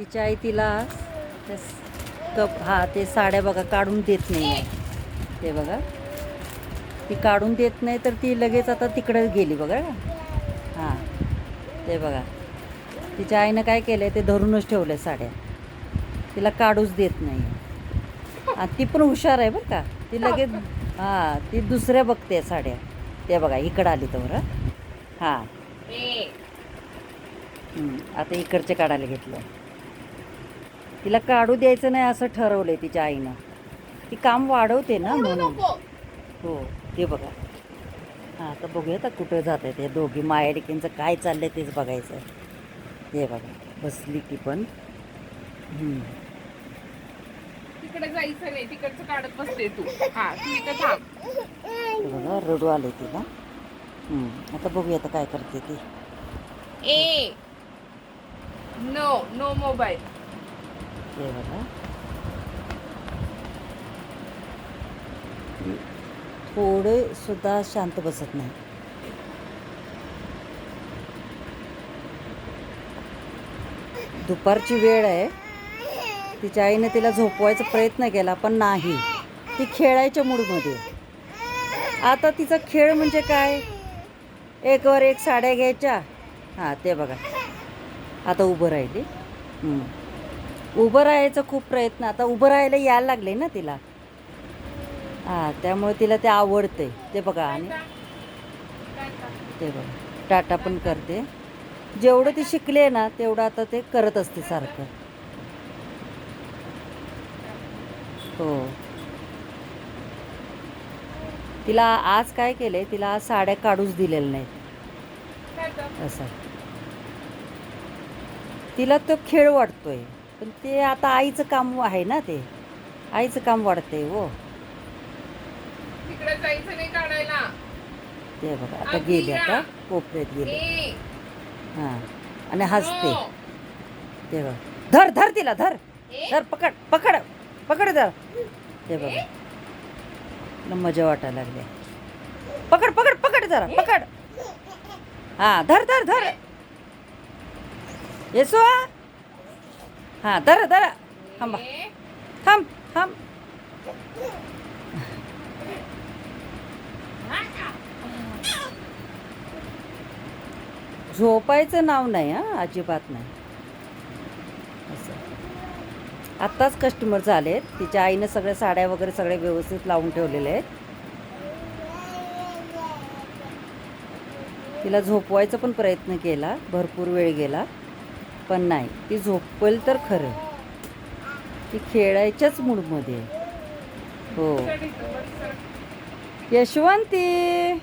तिची आई तिला ते कप ते साड्या बघा काढून देत नाही आहे. ते बघा ती काढून देत नाही तर ती लगेच आता तिकडे गेली बघा. हां ते बघा तिच्या आईनं काय केलं आहे ते धरूनच ठेवलं आहे साड्या. तिला काढूच देत नाही. आणि ती पण हुशार आहे बरं का. ती लगेच ती दुसऱ्या बघते साड्या. ते बघा इकडं आली तर हां आता इकडचे काढायला घेतलं. तिला काढू द्यायचं नाही असं ठरवलं आहे तिच्या आईनं. ती काम वाढवते ना म्हणून. हो ते बघा. आता बघूया आता कुठं जात आहे ते दोघी मायाडिकींचं काय चाललं आहे तेच बघायचं. हे बघा बसली ती पण. तिकडे जायचं नाही, तिकडचं काढत बसते तू. हा तू इथं थांब. बघा रडू आले तिला. आता बघूया आता काय करते ती. ए नो नो मोबाईल. हे बघा थोडे सुद्धा शांत बसत नाही. दुपारची वेळ आहे. तिच्या आईने तिला झोपवायचा प्रयत्न केला पण नाही. ती खेळायच्या मूडमध्ये. आता तिचा खेळ म्हणजे काय, एकवर एक साड्या घ्यायच्या. ते बघा आता उभं राहिली. उभं राहायचा खूप प्रयत्न. आता उभं राहायला यायला लागले ना तिला. त्यामुळे तिला ते आवडते. ते बघा आणि ते बघा टाटा पण करते. जेवढं ती शिकले ना तेवढं आता ते करत असते सारखं. हो तिला आज काय केलंय, तिला आज साड्या काढूच दिलेल्या नाहीत. असं तिला तो खेळ वाटतोय. पण ते आता आईचं काम आहे ना. ते आईचं काम वाढतंय. हो तिकडे जायचं नाही काढायला. ते बघा आता गेली. आता कोपऱ्यात गेली. आणि हसते. ते बघा धर धर तिला धर धर पकड पकड पकड धर. ते बघा तिला मजा वाटायला लागली. पकड पकड पकड जरा पकड. धर धर धर येसो. धर धर थांबा थांब थांब. झोपायचं नाव नाही. अजिबात नाही. असं आत्ताच कस्टमर झालेत. तिच्या आईनं सगळ्या साड्या वगैरे सगळे व्यवस्थित लावून ठेवलेले आहेत. तिला झोपवायचा पण प्रयत्न केला. भरपूर वेळ गेला पण नाही. ती झोपेल तर खरं. ती खेळायच्याच मूडमध्ये. हो यशवंती